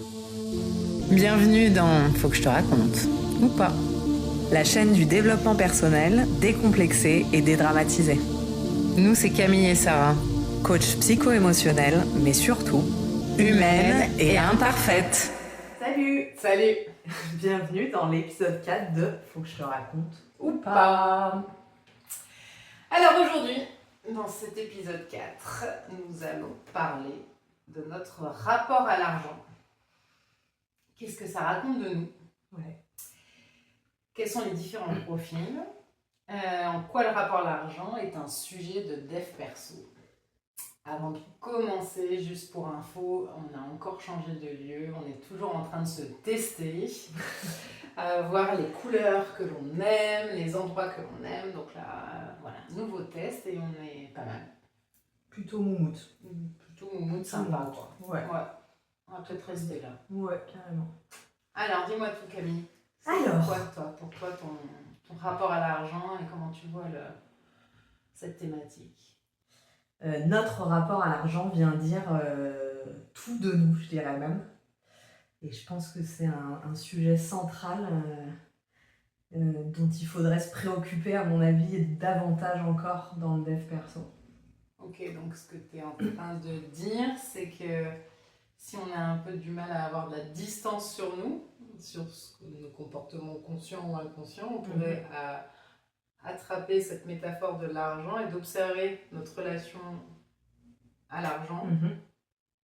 Bienvenue dans Faut que je te raconte, ou pas. La chaîne du développement personnel, décomplexé et dédramatisé. Nous, c'est Camille et Sarah, coach psycho-émotionnel, mais surtout humaine et imparfaite. Salut! Salut! Bienvenue dans l'épisode 4 de Faut que je te raconte Ou pas. Alors aujourd'hui, dans cet épisode 4, nous allons parler de notre rapport à l'argent. Qu'est-ce que ça raconte de nous? Quels sont les différents profils? En quoi le rapport à l'argent est un sujet de dev perso? Avant de commencer, juste pour info, on a encore changé de lieu, on est toujours en train de se tester, voir les couleurs que l'on aime, les endroits que l'on aime. Donc là, voilà, nouveau test et on est pas mal. Plutôt moumoute. Plutôt moumoute, sympa quoi. Ouais. On va peut-être rester là. Ouais, carrément. Alors, dis-moi tout Camille. Alors. Pour toi, ton rapport à l'argent et comment tu vois cette thématique? Notre rapport à l'argent vient dire tout de nous, je dirais même. Et je pense que c'est un sujet central dont il faudrait se préoccuper, à mon avis, davantage encore dans le dev perso. Ok, donc ce que tu es en train de dire, c'est que si on a un peu du mal à avoir de la distance sur nous, sur nos comportements conscients ou inconscients, on pourrait attraper cette métaphore de l'argent et d'observer notre relation à l'argent.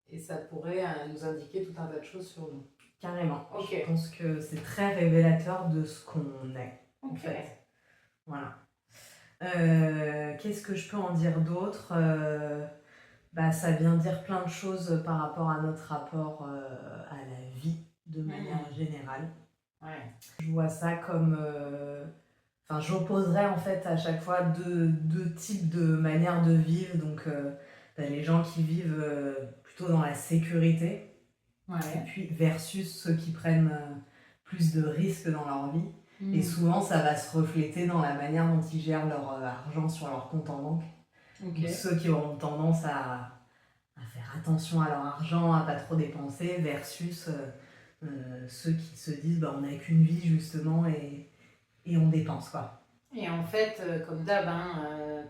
Et ça pourrait nous indiquer tout un tas de choses sur nous. Carrément. Okay. Je pense que c'est très révélateur de ce qu'on est, en fait. Voilà. Qu'est-ce que je peux en dire d'autre? Ça vient dire plein de choses par rapport à notre rapport à la vie de manière générale. Ouais. Je vois ça comme... j'opposerais en fait à chaque fois deux types de manières de vivre. Donc, t'as les gens qui vivent plutôt dans la sécurité. Ouais. Et puis versus ceux qui prennent plus de risques dans leur vie. Et souvent, ça va se refléter dans la manière dont ils gèrent leur argent sur leur compte en banque. Okay. Donc, ceux qui auront tendance à faire attention à leur argent, à pas trop dépenser, versus ceux qui se disent on n'a qu'une vie justement et on dépense quoi. Et en fait, comme d'hab,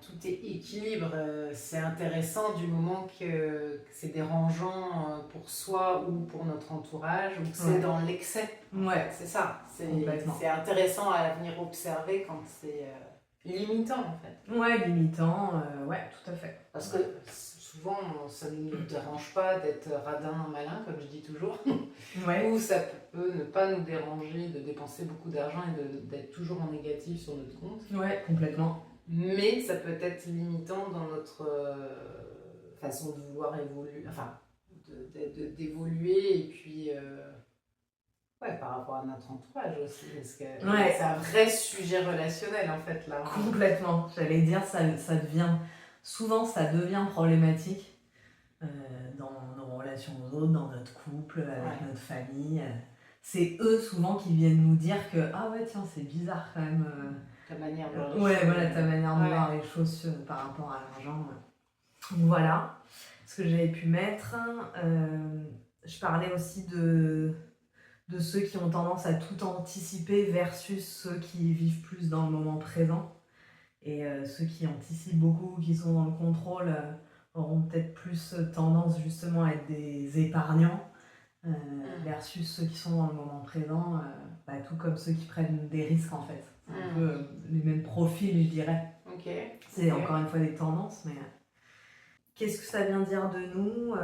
tout est équilibre. C'est intéressant du moment que c'est dérangeant pour soi ou pour notre entourage, ou que c'est dans l'excès. Ouais. C'est ça. C'est intéressant à venir observer quand c'est limitant en fait. Ouais, limitant, ouais, tout à fait. Parce que souvent, ça ne nous dérange pas d'être radin, malin, comme je dis toujours. Ouais. Ou ça peut ne pas nous déranger de dépenser beaucoup d'argent et d'être toujours en négatif sur notre compte. Ouais, complètement. Mais ça peut être limitant dans notre façon de vouloir évoluer, enfin, d'évoluer et puis par rapport à notre entourage aussi. Parce que c'est un vrai sujet relationnel en fait là. Complètement. J'allais dire, ça devient... Souvent, ça devient problématique dans nos relations aux autres, dans notre couple, avec notre famille. C'est eux souvent qui viennent nous dire que « Ah ouais, tiens, c'est bizarre quand même. Ta manière de voir les choses. Voilà, ta manière de voir les choses par rapport à l'argent. Voilà ce que j'avais pu mettre. Je parlais aussi de ceux qui ont tendance à tout anticiper versus ceux qui vivent plus dans le moment présent. Et ceux qui anticipent beaucoup, qui sont dans le contrôle, auront peut-être plus tendance justement à être des épargnants versus ceux qui sont dans le moment présent, tout comme ceux qui prennent des risques en fait. C'est un peu les mêmes profils, je dirais. C'est encore une fois des tendances, mais qu'est-ce que ça vient dire de nous?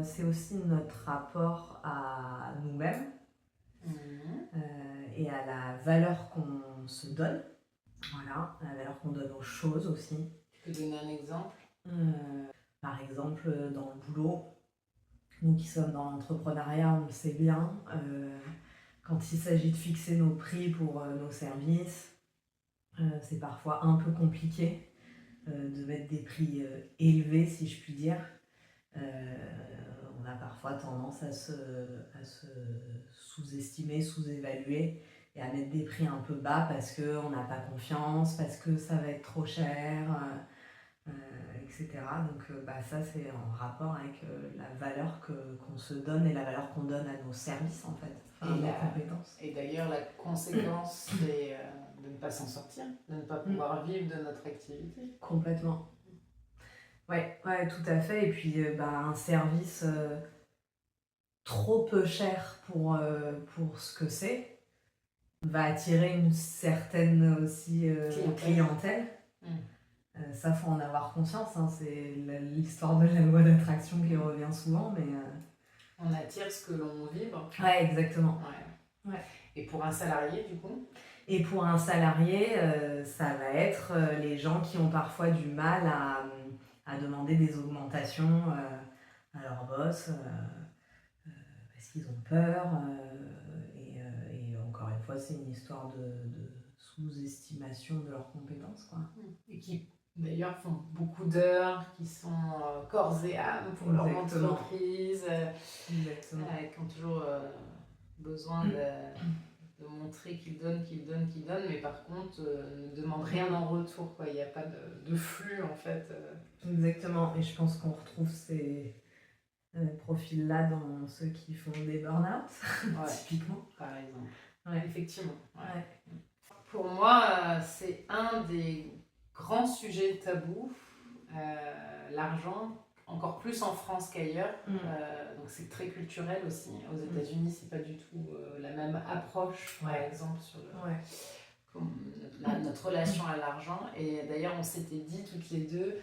C'est aussi notre rapport à nous-mêmes et à la valeur qu'on se donne. Voilà, la valeur qu'on donne aux choses aussi. Tu peux donner un exemple? Par exemple, dans le boulot, nous qui sommes dans l'entrepreneuriat, on le sait bien, quand il s'agit de fixer nos prix pour nos services, c'est parfois un peu compliqué de mettre des prix élevés, si je puis dire. On a parfois tendance à se sous-estimer, sous-évaluer et à mettre des prix un peu bas parce qu'on n'a pas confiance, parce que ça va être trop cher, etc. Donc ça c'est en rapport avec la valeur qu'on se donne et la valeur qu'on donne à nos services en fait, à nos compétences. Et d'ailleurs la conséquence c'est de ne pas s'en sortir, de ne pas pouvoir vivre de notre activité. Complètement. Ouais, tout à fait. Et puis un service trop peu cher pour ce que c'est va attirer une certaine aussi clientèle. Ça, faut en avoir conscience, hein. C'est l'histoire de la loi d'attraction qui revient souvent, mais... On attire ce que l'on vibre. Ouais, exactement. Ouais. Et pour un salarié, du coup? Et pour un salarié, ça va être les gens qui ont parfois du mal à demander des augmentations à leur boss, parce qu'ils ont peur. Et encore une fois, c'est une histoire de sous-estimation de leurs compétences, quoi. Et qui, d'ailleurs, font beaucoup d'heures, qui sont corps et âme pour leur entreprise, qui ont toujours besoin de montrer qu'ils donnent, mais par contre, ne demandent rien en retour, quoi. Il n'y a pas de flux, en fait. Exactement, et je pense qu'on retrouve ces profils-là dans ceux qui font des burn-out, typiquement. Par exemple. Effectivement. Pour moi, c'est un des grands sujets tabous, l'argent, encore plus en France qu'ailleurs. Donc c'est très culturel aussi. Aux États-Unis, c'est pas du tout la même approche, par exemple, sur notre relation à l'argent. Et d'ailleurs, on s'était dit toutes les deux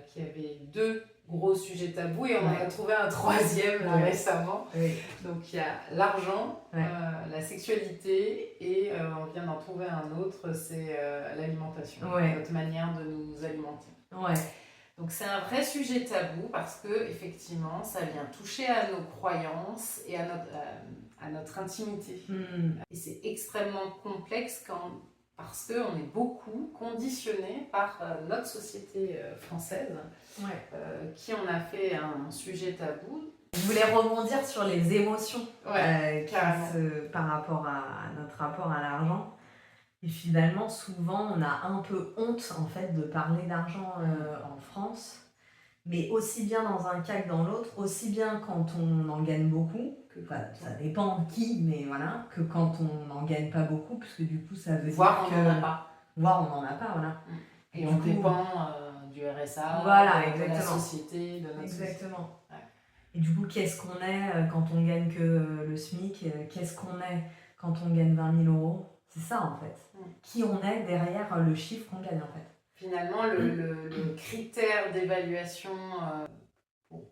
qu'il y avait 2 gros sujets tabous et on en a trouvé un 3e là, récemment. Donc il y a l'argent, la sexualité et on vient d'en trouver un autre, c'est l'alimentation, notre manière de nous alimenter. Donc c'est un vrai sujet tabou parce que effectivement ça vient toucher à nos croyances et à notre intimité. Et c'est extrêmement complexe parce qu'on est beaucoup conditionné par notre société française qui en a fait un sujet tabou. Je voulais rebondir sur les émotions par rapport à notre rapport à l'argent. Et finalement, souvent, on a un peu honte en fait de parler d'argent en France. Mais aussi bien dans un cas que dans l'autre, aussi bien quand on en gagne beaucoup, ça dépend de qui, mais voilà, que quand on n'en gagne pas beaucoup, parce que du coup ça veut dire que... on n'en a pas. Voire on n'en a pas, voilà. Et on dépend du RSA, de la société, de notre société. Et du coup, qu'est-ce qu'on est quand on gagne que le SMIC? Qu'est-ce qu'on est quand on gagne 20 000 €? C'est ça en fait. Qui on est derrière le chiffre qu'on gagne en fait. Finalement, le critère d'évaluation pour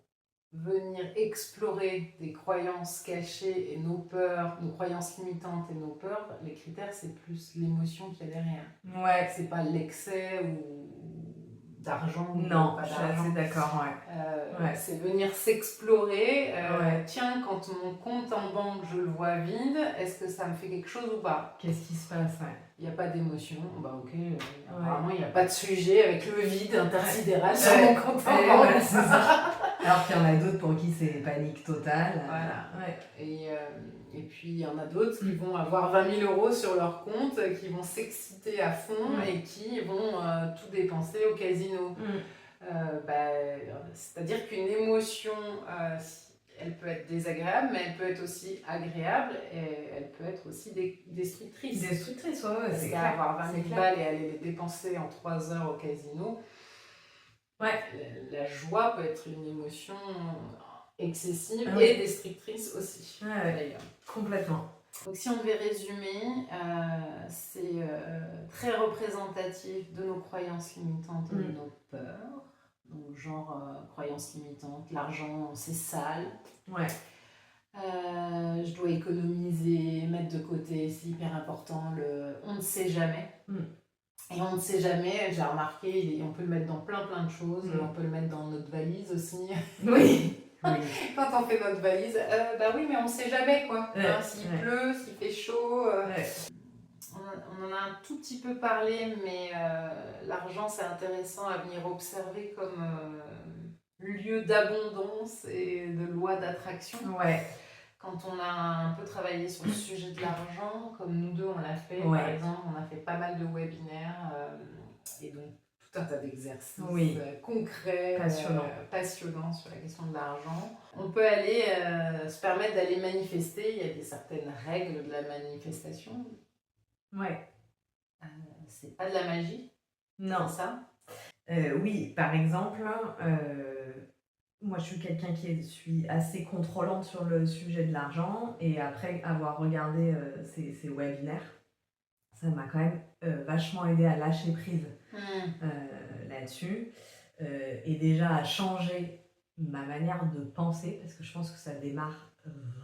venir explorer des croyances cachées et nos peurs, nos croyances limitantes et nos peurs, les critères, c'est plus l'émotion qu'il y a derrière. C'est pas l'excès ou d'argent ou non, pas d'argent. Je suis assez d'accord, c'est venir s'explorer. Tiens, quand mon compte en banque, je le vois vide, est-ce que ça me fait quelque chose ou pas? Qu'est-ce qui se passe? Il n'y a pas d'émotion, ok, apparemment il n'y a pas de sujet avec le vide intersidéral sur mon compte en banque. C'est ça. Alors qu'il y en a d'autres pour qui c'est panique totale. Et puis il y en a d'autres qui vont avoir 20 000 € sur leur compte, qui vont s'exciter à fond et qui vont tout dépenser au casino. C'est-à-dire qu'une émotion, elle peut être désagréable, mais elle peut être aussi agréable et elle peut être aussi destructrice. Destructrice, Parce qu'avoir 20 000 balles et aller les dépenser en 3 heures au casino, la joie peut être une émotion excessive et destructrice aussi, d'ailleurs. Complètement. Donc si on devait résumer, c'est très représentatif de nos croyances limitantes et de nos peurs. Donc genre croyances limitantes, l'argent c'est sale. Je dois économiser, mettre de côté, c'est hyper important. On ne sait jamais. Et on ne sait jamais, j'ai remarqué, on peut le mettre dans plein de choses. On peut le mettre dans notre valise aussi. Quand on fait notre valise, oui, mais on ne sait jamais quoi. S'il pleut, s'il fait chaud. On en a un tout petit peu parlé, mais l'argent c'est intéressant à venir observer comme lieu d'abondance et de loi d'attraction. Quand on a un peu travaillé sur le sujet de l'argent, comme nous deux on l'a fait, par exemple, on a fait pas mal de webinaires et donc tout un tas d'exercices concrets, passionnants sur la question de l'argent. On peut aller se permettre d'aller manifester. Il y a certaines règles de la manifestation. Ouais. C'est pas de la magie. Non. C'est ça. Oui, par exemple, moi je suis quelqu'un qui suis assez contrôlante sur le sujet de l'argent, et après avoir regardé ces webinaires, ça m'a quand même vachement aidé à lâcher prise là-dessus, et déjà à changer ma manière de penser, parce que je pense que ça démarre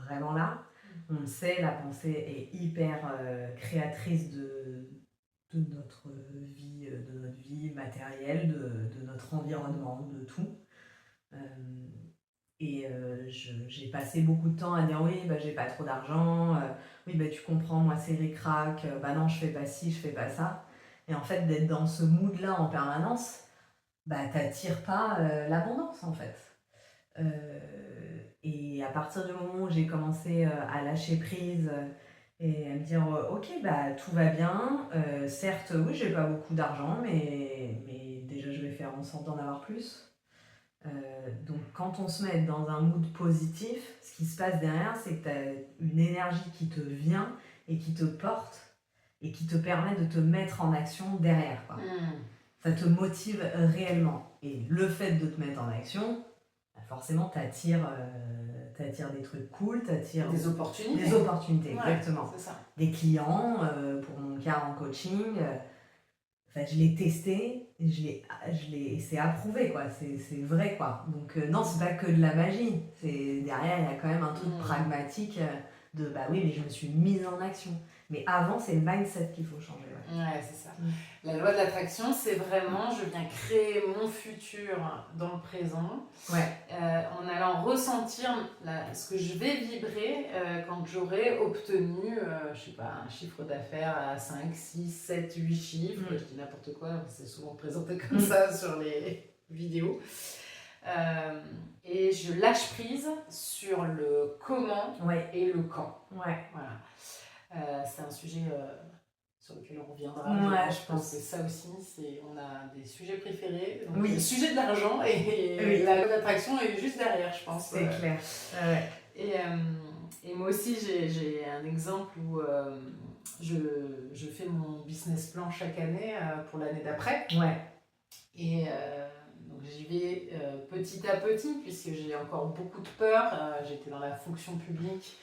vraiment là. On le sait, la pensée est hyper créatrice de notre vie matérielle, de notre environnement, de tout. J'ai passé beaucoup de temps à dire oui, j'ai pas trop d'argent, oui, tu comprends, moi c'est ric-rac, non, je fais pas ci, je fais pas ça. Et en fait, d'être dans ce mood-là en permanence, t'attires pas l'abondance en fait. Et à partir du moment où j'ai commencé à lâcher prise et à me dire ok, tout va bien, certes, oui, j'ai pas beaucoup d'argent, mais déjà je vais faire en sorte d'en avoir plus. Donc quand on se met dans un mood positif, ce qui se passe derrière, c'est que tu as une énergie qui te vient et qui te porte et qui te permet de te mettre en action derrière, quoi. Ça te motive réellement. Et le fait de te mettre en action, forcément t'attires des trucs cool, t'attires des opportunités. Des opportunités, exactement. C'est ça. Des clients, pour mon cas en coaching. Je l'ai testé, c'est approuvé, quoi. C'est vrai, quoi. Donc non, c'est pas que de la magie. Derrière, il y a quand même un truc pragmatique de oui, mais je me suis mise en action. Mais avant, c'est le mindset qu'il faut changer. Ouais, c'est ça. La loi de l'attraction, c'est vraiment je viens créer mon futur dans le présent, en allant ressentir ce que je vais vibrer quand j'aurai obtenu, je sais pas, un chiffre d'affaires à 5, 6, 7, 8 chiffres, je dis n'importe quoi, c'est souvent présenté comme ça sur les vidéos. Et je lâche prise sur le comment et le quand. Voilà. C'est un sujet sur lequel on reviendra. Je pense que ça aussi, on a des sujets préférés. Donc le sujet de l'argent et la loi d'attraction est juste derrière, je pense. C'est clair. Et moi aussi, j'ai un exemple où je fais mon business plan chaque année pour l'année d'après. Et donc j'y vais petit à petit, puisque j'ai encore beaucoup de peur. J'étais dans la fonction publique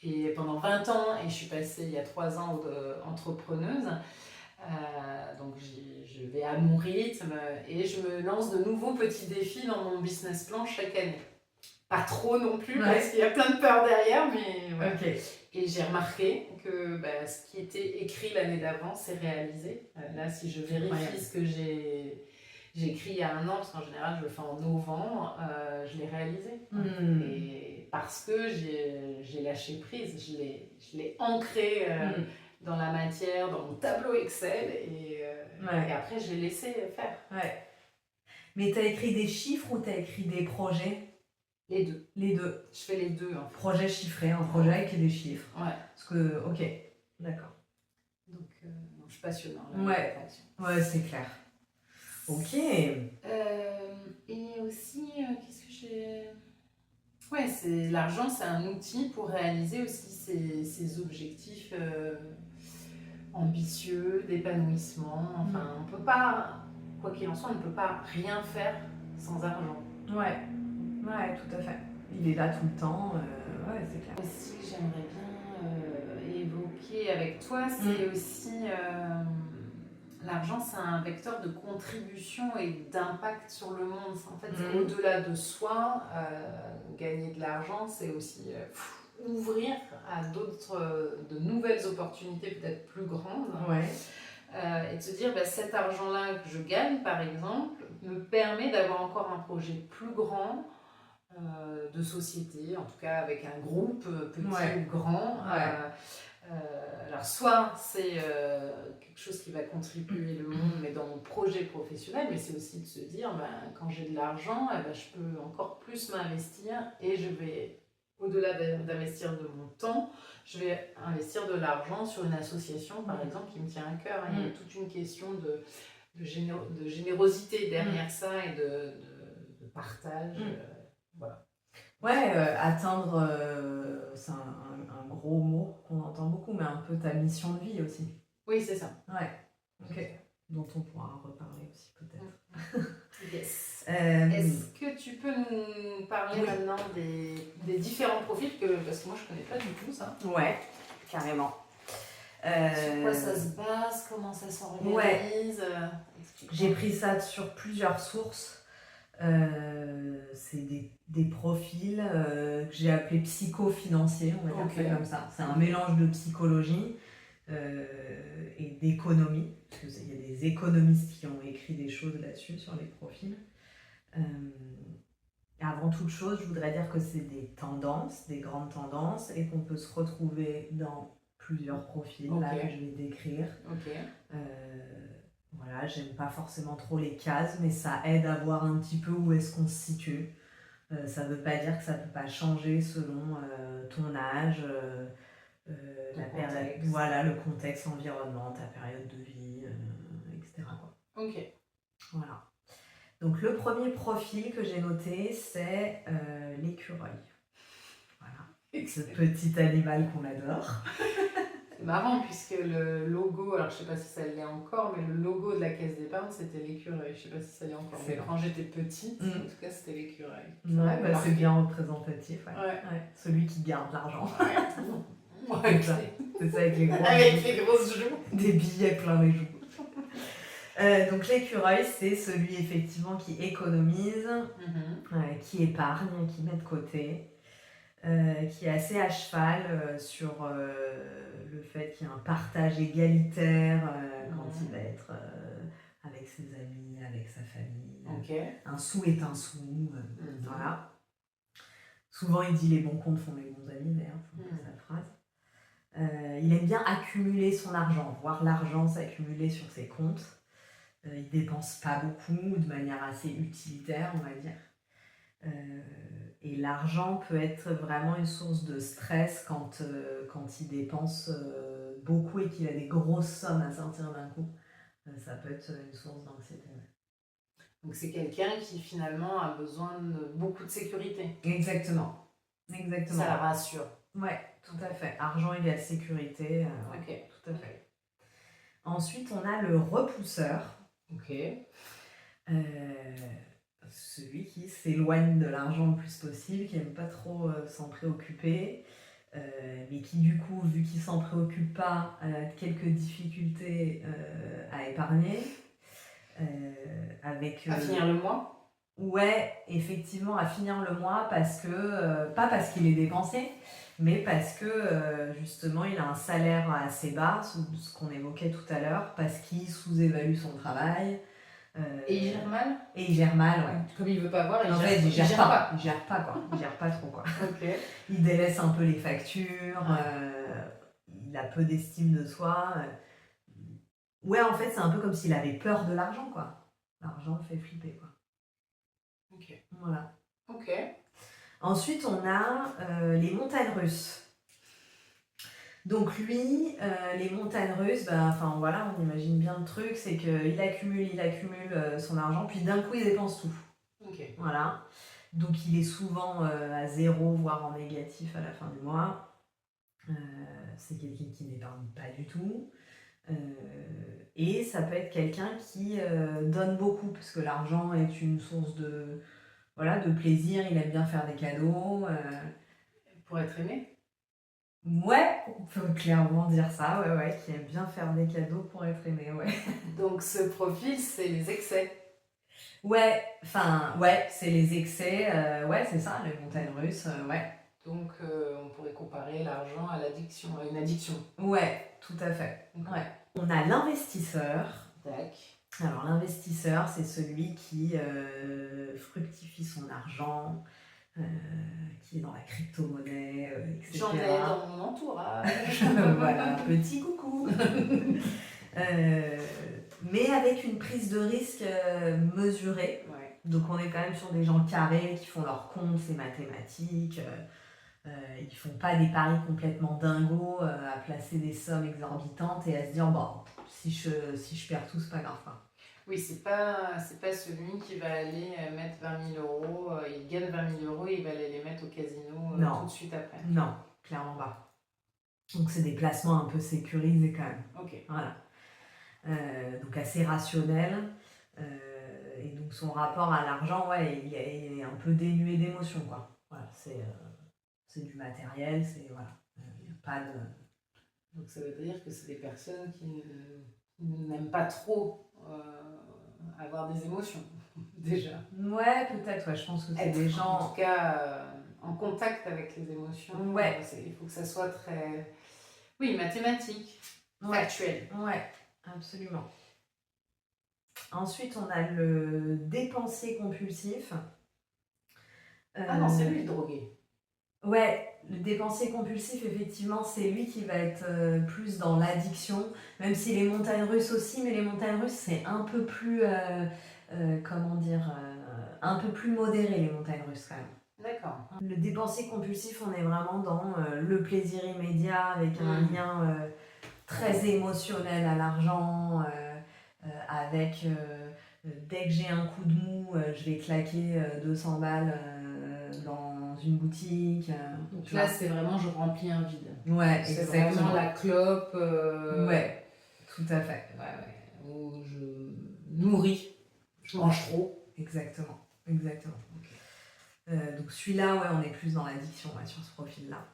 et pendant 20 ans, et je suis passée il y a 3 ans entrepreneuse. Donc je vais à mon rythme et je me lance de nouveaux petits défis dans mon business plan chaque année. Pas trop non plus, parce qu'il y a plein de peur derrière, mais voilà. Et j'ai remarqué que ce qui était écrit l'année d'avant, c'est réalisé. Là, si je vérifie ce que j'ai écrit il y a 1 an, parce qu'en général je le fais en novembre, je l'ai réalisé. Et parce que j'ai lâché prise, je l'ai ancré dans la matière, dans mon tableau Excel, et après je l'ai laissé faire. Mais tu as écrit des chiffres ou tu as écrit des projets ? Les deux. Les deux. Je fais les deux. En fait. Projet chiffré, un projet avec des chiffres. Parce que, ok, d'accord. Donc je suis passionnée. C'est clair. Ok. Et aussi, qu'est-ce que j'ai... c'est l'argent, c'est un outil pour réaliser aussi ses objectifs ambitieux, d'épanouissement. Enfin, on peut pas, quoi qu'il en soit, on ne peut pas rien faire sans argent. Tout à fait. Il est là tout le temps, c'est clair. Aussi, j'aimerais bien évoquer avec toi, c'est aussi... l'argent, c'est un vecteur de contribution et d'impact sur le monde. En fait, au-delà de soi, gagner de l'argent, c'est aussi ouvrir à de nouvelles opportunités peut-être plus grandes. Et de se dire, cet argent-là que je gagne, par exemple, me permet d'avoir encore un projet plus grand de société, en tout cas avec un groupe petit ou grand. Alors soit c'est quelque chose qui va contribuer le monde, mais dans mon projet professionnel, mais c'est aussi de se dire quand j'ai de l'argent, je peux encore plus m'investir, et je vais, au-delà d'investir de mon temps, je vais investir de l'argent sur une association par exemple qui me tient à cœur. Il y a toute une question de de générosité derrière ça et de partage. Voilà. Ouais, atteindre, c'est un gros mot qu'on entend beaucoup, mais un peu ta mission de vie aussi. Oui, c'est ça. Ouais, ok. Dont on pourra reparler aussi peut-être. Yes. Est-ce que tu peux nous parler maintenant des différents profils parce que moi je connais pas du tout ça. Ouais, carrément. Sur quoi ça se base, comment ça s'organise? J'ai pris ça sur plusieurs sources. C'est des profils que j'ai appelés psycho-financiers, on va dire ça comme ça. C'est un mélange de psychologie et d'économie, parce qu'il y a des économistes qui ont écrit des choses là-dessus, sur les profils. Avant toute chose, je voudrais dire que c'est des tendances, des grandes tendances, et qu'on peut se retrouver dans plusieurs profils là que je vais décrire. Voilà, j'aime pas forcément trop les cases, mais ça aide à voir un petit peu où est-ce qu'on se situe. Ça veut pas dire que ça peut pas changer selon ton âge, la période, voilà, le contexte, l'environnement, ta période de vie, etc. quoi. Ok. Voilà. Donc le premier profil que j'ai noté, c'est l'écureuil. Voilà. Ce petit animal qu'on adore. C'est marrant puisque le logo, alors je sais pas si ça l'est encore, mais le logo de la caisse d'épargne c'était l'écureuil. Je sais pas si ça l'est encore, mais quand j'étais petite, en tout cas c'était l'écureuil. Ouais, bah, c'est bien représentatif. Ouais. Celui qui garde l'argent. Ouais. C'est ça avec les grosses joues. Des billets plein les joues. Donc l'écureuil, c'est celui effectivement qui économise, qui épargne, qui met de côté. Qui est assez à cheval sur le fait qu'il y a un partage égalitaire quand il va être avec ses amis, avec sa famille. Un sou est un sou. Voilà. Souvent, il dit les bons comptes font les bons amis, d'ailleurs, c'est sa phrase. Il aime bien accumuler son argent, voir l'argent s'accumuler sur ses comptes. Il dépense pas beaucoup, de manière assez utilitaire, on va dire. Et l'argent peut être vraiment une source de stress quand il dépense beaucoup et qu'il a des grosses sommes à sortir d'un coup. Ça peut être une source d'anxiété. Donc c'est quelqu'un qui finalement a besoin de beaucoup de sécurité. Exactement. Ça la rassure. Ouais, tout à fait. Argent égale sécurité. Tout à fait. Ensuite, on a le repousseur. Celui qui s'éloigne de l'argent le plus possible, qui n'aime pas trop s'en préoccuper, mais qui du coup, vu qu'il ne s'en préoccupe pas, a quelques difficultés à épargner. À finir le mois ? Ouais, effectivement, à finir le mois, parce que, pas parce qu'il est dépensier, mais parce que justement, il a un salaire assez bas, ce qu'on évoquait tout à l'heure, parce qu'il sous-évalue son travail. Et il gère mal ? Et il gère mal, ouais. Comme il veut pas voir, il gère pas. Il gère pas, quoi. Il gère pas trop, quoi. Il délaisse un peu les factures, il a peu d'estime de soi. Ouais, en fait, c'est un peu comme s'il avait peur de l'argent, quoi. L'argent le fait flipper, quoi. Voilà. Ensuite, on a les montagnes russes. Donc lui, les montagnes russes, voilà, on imagine bien le truc, c'est qu'il accumule son argent, puis d'un coup il dépense tout. Voilà. Donc il est souvent à zéro, voire en négatif à la fin du mois. C'est quelqu'un qui n'épargne pas du tout. Et ça peut être quelqu'un qui donne beaucoup, parce que l'argent est une source de plaisir, il aime bien faire des cadeaux. Pour être aimé ? Ouais, on peut clairement dire ça, qui aime bien faire des cadeaux pour être aimé, ouais. Donc ce profil, c'est les excès. C'est les excès, c'est ça, les montagnes russes, ouais. Donc on pourrait comparer l'argent à l'addiction, à une addiction. Ouais, tout à fait. Ouais. On a l'investisseur. Alors l'investisseur, c'est celui qui fructifie son argent, qui est dans la crypto-monnaie, etc. J'en ai dans mon entourage. Voilà, petit coucou. Mais avec une prise de risque mesurée. Donc on est quand même sur des gens carrés qui font leur compte, c'est mathématique. Ils font pas des paris complètement dingos à placer des sommes exorbitantes et à se dire si je perds tout, c'est pas grave. Oui, c'est pas celui qui va aller mettre 20 000 euros, il gagne 20 000 euros et il va aller les mettre au casino Non. tout de suite après. Non, clairement pas. Donc c'est des placements un peu sécurisés quand même. Ok. Voilà. Donc assez rationnel. Et donc son rapport à l'argent, ouais, il est un peu dénué d'émotion, quoi. Voilà, c'est du matériel, c'est voilà. Il n'y a pas de. Donc ça veut dire que c'est des personnes qui n'aiment pas trop avoir des émotions, déjà. Ouais, peut-être, ouais, je pense que c'est Être, des gens. en tout cas, en contact avec les émotions. Ouais. Il faut que ça soit très, oui, mathématique, factuel. Ouais, absolument. Ensuite, on a le dépensier compulsif. Ah non, c'est lui le drogué. Ouais, le dépensier compulsif, effectivement, c'est lui qui va être plus dans l'addiction, même si les montagnes russes aussi, mais les montagnes russes, c'est un peu plus, comment dire, un peu plus modéré, les montagnes russes quand même. D'accord. Le dépensier compulsif, on est vraiment dans le plaisir immédiat, avec un lien très émotionnel à l'argent, avec dès que j'ai un coup de mou, je vais claquer 200 balles dans une boutique. Donc là, c'est vraiment je remplis un vide. Ouais, c'est exactement. vraiment la clope. Ouais, tout à fait. Ouais. Où je nourris, je mange trop. Exactement. Donc celui-là, ouais, on est plus dans l'addiction sur ce profil-là.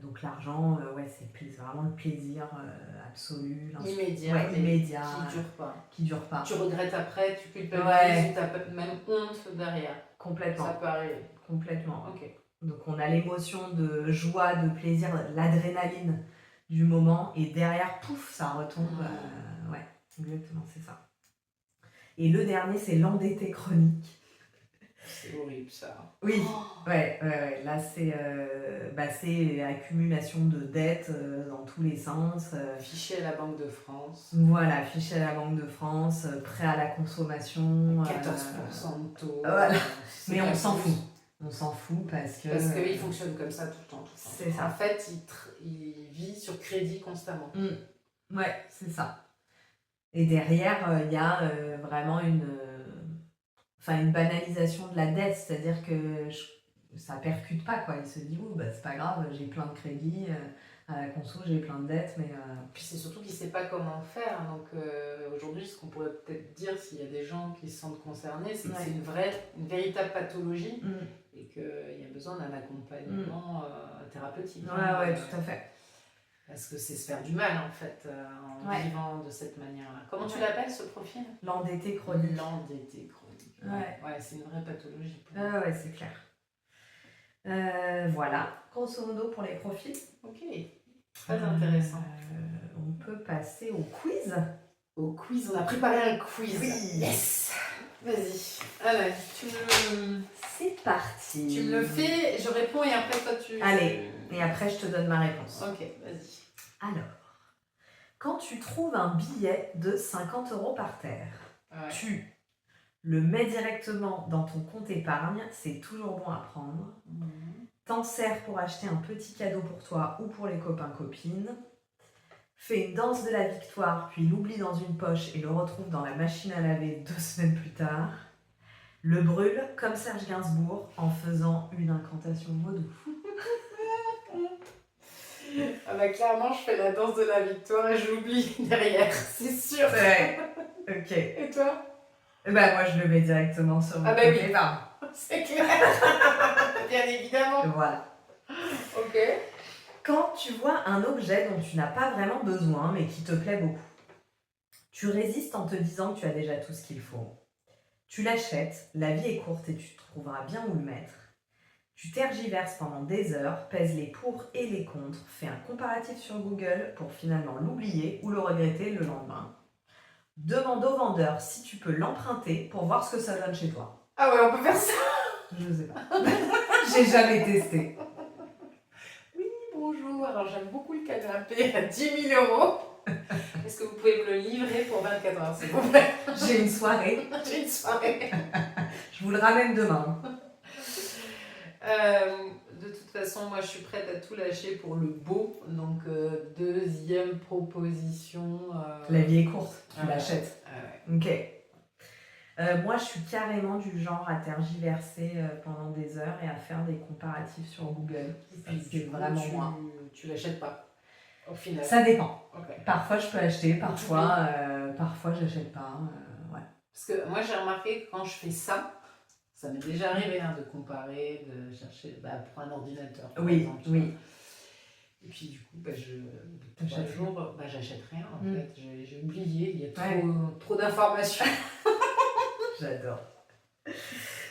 Donc l'argent, ouais, c'est vraiment le plaisir absolu. Immédiat, ouais, immédiat. Qui dure pas. Tu regrettes après, tu culpabilises Ouais. ou tu as même honte derrière. Complètement. Ça peut arriver. Complètement. Ok. Donc on a l'émotion de joie, de plaisir, l'adrénaline du moment et derrière, pouf, ça retombe. Ouais, exactement, c'est ça. Et le dernier, c'est l'endetté chronique. C'est horrible ça. Oui, ouais. Là, c'est accumulation de dettes dans tous les sens. Fiché à la Banque de France. Voilà, fiché à la Banque de France, prêt à la consommation. 14% de taux. Voilà. Mais on s'en fout. On s'en fout parce qu'il fonctionne comme ça tout le temps. C'est ça. En fait, il vit sur crédit constamment. Ouais, c'est ça. Et derrière, il y a vraiment une banalisation de la dette, c'est-à-dire que ça percute pas, quoi. Il se dit, c'est pas grave, j'ai plein de crédits, à la conso, j'ai plein de dettes, mais... Puis c'est surtout qu'il sait pas comment faire. Donc aujourd'hui, ce qu'on pourrait peut-être dire, s'il y a des gens qui se sentent concernés, c'est que c'est une véritable pathologie et qu'il y a besoin d'un accompagnement thérapeutique. Ouais, tout à fait. Parce que c'est se faire du mal, en fait, en vivant de cette manière-là. Comment tu l'appelles, ce profil ? L'endetté chronique. L'endetté chronique. Ouais, c'est une vraie pathologie. Ouais, c'est clair. Voilà, grosso modo pour les profils. Ok, très intéressant. On peut passer au quiz. Au quiz, on a préparé un quiz. Oui. Yes. Vas-y. Allez, C'est parti. Tu me le fais, je réponds et après toi tu... Allez, et après je te donne ma réponse. Ok, vas-y. Alors, quand tu trouves un billet de 50 € par terre, tu le mets directement dans ton compte épargne, c'est toujours bon à prendre. T'en sers pour acheter un petit cadeau pour toi ou pour les copains-copines. Fais une danse de la victoire, puis l'oublie dans une poche et le retrouve dans la machine à laver 2 semaines plus tard. Le brûle comme Serge Gainsbourg en faisant une incantation vaudou. Ah bah clairement, je fais la danse de la victoire et je l'oublie derrière, c'est sûr. Ouais, ok. Et toi ? Moi je le mets directement sur mon compte épargne. C'est clair. Bien évidemment. Voilà. Ok. Quand tu vois un objet dont tu n'as pas vraiment besoin mais qui te plaît beaucoup, tu résistes en te disant que tu as déjà tout ce qu'il faut. Tu l'achètes, la vie est courte et tu trouveras bien où le mettre. Tu tergiverses pendant des heures, pèses les pour et les contre, fais un comparatif sur Google pour finalement l'oublier ou le regretter le lendemain. Demande au vendeur si tu peux l'emprunter pour voir ce que ça donne chez toi. Ah ouais, on peut faire ça ? Je sais pas. J'ai jamais testé. Oui, bonjour. Alors j'aime beaucoup le canapé à 10 000 €. Est-ce que vous pouvez me le livrer pour 24 heures, s'il vous plaît ? J'ai une soirée. J'ai une soirée. Je vous le ramène demain. De toute façon, moi moi je suis prête à tout lâcher pour le beau. Donc, deuxième proposition. La vie est courte, tu ouais. l'achètes. Ouais. Ok. Moi, je suis carrément du genre à tergiverser pendant des heures et à faire des comparatifs sur Google. Et puis, C'est vraiment moi. Tu l'achètes pas, au final. Ça dépend. Ok. Parfois, je peux acheter, parfois, j'achète pas. Ouais. Parce que moi, j'ai remarqué que quand je fais ça m'est déjà arrivé de comparer, de chercher pour un ordinateur, par exemple. Oui. Et puis du coup, j'achète rien en fait. J'ai oublié, il y a trop d'informations. J'adore.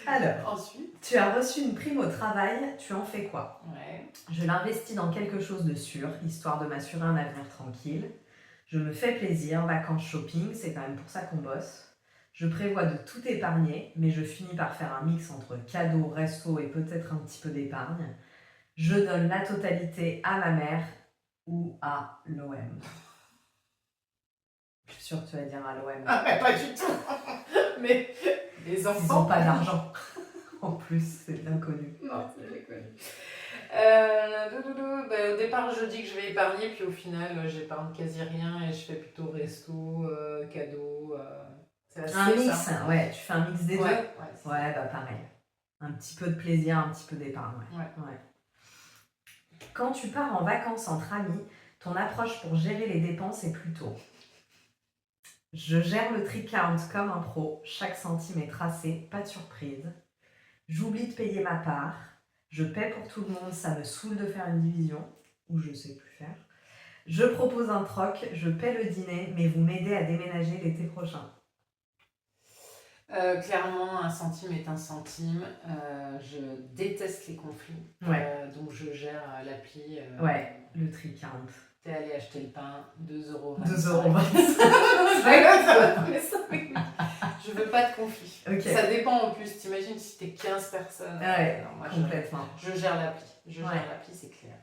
Alors, ensuite, tu as reçu une prime au travail, tu en fais quoi? Ouais. Je l'investis dans quelque chose de sûr, histoire de m'assurer un avenir tranquille. Je me fais plaisir, vacances, shopping, c'est quand même pour ça qu'on bosse. Je prévois de tout épargner, mais je finis par faire un mix entre cadeaux, resto et peut-être un petit peu d'épargne. Je donne la totalité à ma mère ou à l'OM. Je suis sûre que tu vas dire à l'OM. Ah, mais pas du tout. Mais les enfants. Ils n'ont pas d'argent. En plus, c'est bien connu. Non, c'est bien connu. Au départ, je dis que je vais épargner, puis au final, j'épargne quasi rien et je fais plutôt resto, cadeau. C'est un mix, ça. Ouais, tu fais un mix des deux. Ouais, pareil. Un petit peu de plaisir, un petit peu d'épargne. Ouais. Quand tu pars en vacances entre amis, ton approche pour gérer les dépenses est plutôt: je gère le tri count comme un pro, chaque centime est tracé, pas de surprise. J'oublie de payer ma part, je paie pour tout le monde, ça me saoule de faire une division, ou je sais plus faire. Je propose un troc, je paie le dîner, mais vous m'aidez à déménager l'été prochain. Clairement, un centime est un centime. Je déteste les conflits. Donc je gère l'appli. Le tri count. T'es allé acheter le pain, 2,25 €. 2,25 €. Je veux pas de conflit. Okay. Ça dépend en plus. T'imagines si t'es 15 personnes. Moi, complètement. Je gère l'appli. Gère l'appli, c'est clair.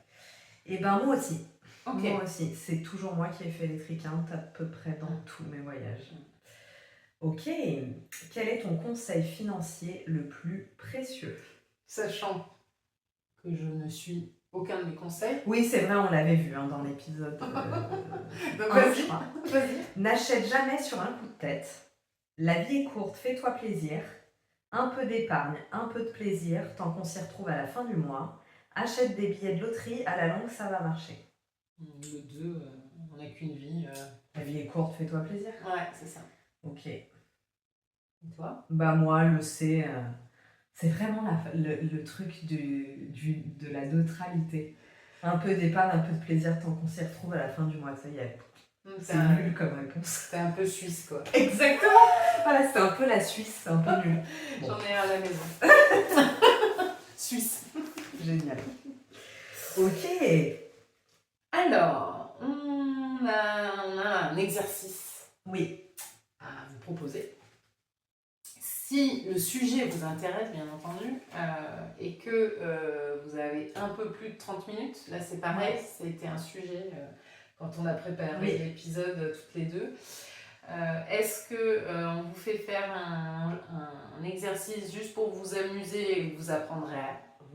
Et moi aussi. Okay. Moi aussi. C'est toujours moi qui ai fait les tri count à peu près dans tous mes voyages. Ok. Quel est ton conseil financier le plus précieux? Sachant que je ne suis aucun de mes conseils. Oui, c'est vrai, on l'avait vu dans l'épisode. Donc vas-y. N'achète jamais sur un coup de tête. La vie est courte, fais-toi plaisir. Un peu d'épargne, un peu de plaisir, tant qu'on s'y retrouve à la fin du mois. Achète des billets de loterie, à la longue, ça va marcher. Le 2, on n'a qu'une vie. La vie est courte, fais-toi plaisir. Ouais, c'est ça. Ok. Et toi? Moi, le C, c'est vraiment le truc de la neutralité. Un peu d'épargne, un peu de plaisir, tant qu'on s'y retrouve à la fin du mois. Ça y est. C'est nul comme réponse. C'est un peu suisse, quoi. Exactement. Voilà, c'est un peu la Suisse, c'est un peu nul. Bon. J'en ai un à la maison. Suisse. Génial. Ok. Alors, on a un exercice. Oui. À vous proposer. Si le sujet vous intéresse, bien entendu, et que vous avez un peu plus de 30 minutes, là c'est pareil, c'était un sujet quand on a préparé l'épisode toutes les deux. Est-ce qu'on vous fait faire un exercice juste pour vous amuser et que vous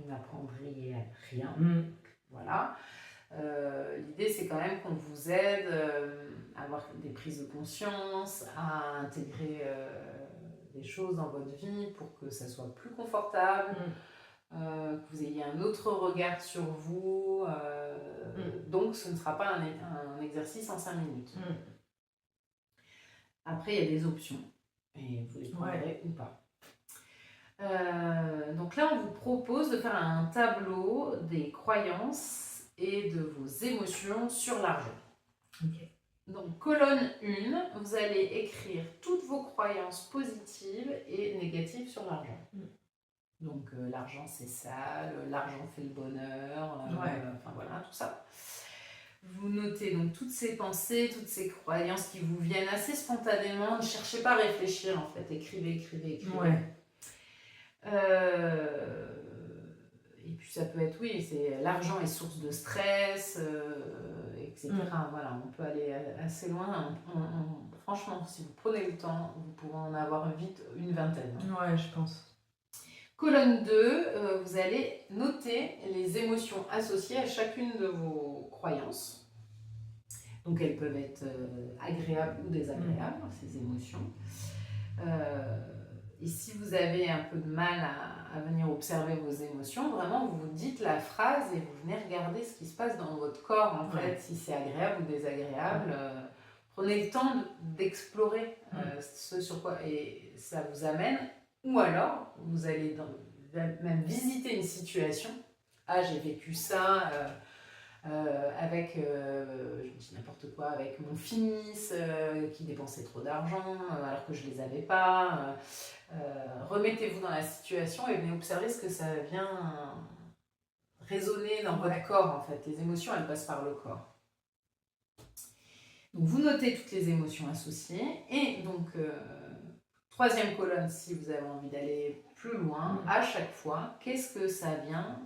n'apprendriez rien? Voilà. L'idée c'est quand même qu'on vous aide à avoir des prises de conscience, à intégrer des choses dans votre vie pour que ça soit plus confortable, que vous ayez un autre regard sur vous. Donc ce ne sera pas un exercice en 5 minutes. Après, il y a des options et vous les prendrez ou pas. Donc là, on vous propose de faire un tableau des croyances et de vos émotions sur l'argent. Okay. Donc, colonne 1, vous allez écrire toutes vos croyances positives et négatives sur l'argent. Donc, l'argent c'est sale, l'argent fait le bonheur, enfin voilà, tout ça. Vous notez donc toutes ces pensées, toutes ces croyances qui vous viennent assez spontanément. Ne cherchez pas à réfléchir en fait, écrivez. Et puis ça peut être, c'est l'argent est source de stress, etc. Voilà, on peut aller assez loin. Franchement, si vous prenez le temps, vous pourrez en avoir vite une vingtaine. Ouais, je pense. Colonne 2, vous allez noter les émotions associées à chacune de vos croyances. Donc elles peuvent être agréables ou désagréables, ces émotions. Et si vous avez un peu de mal à venir observer vos émotions, vraiment vous dites la phrase et vous venez regarder ce qui se passe dans votre corps en fait, si c'est agréable ou désagréable. Prenez le temps d'explorer ce sur quoi, et ça vous amène, ou alors vous allez même visiter une situation. Ah, j'ai vécu ça avec, je dis n'importe quoi, avec mon fils qui dépensait trop d'argent alors que je ne les avais pas. Remettez-vous dans la situation et venez observer ce que ça vient résonner dans votre corps en fait. Les émotions, elles passent par le corps. Donc vous notez toutes les émotions associées et donc troisième colonne, si vous avez envie d'aller plus loin, à chaque fois, qu'est-ce que ça vient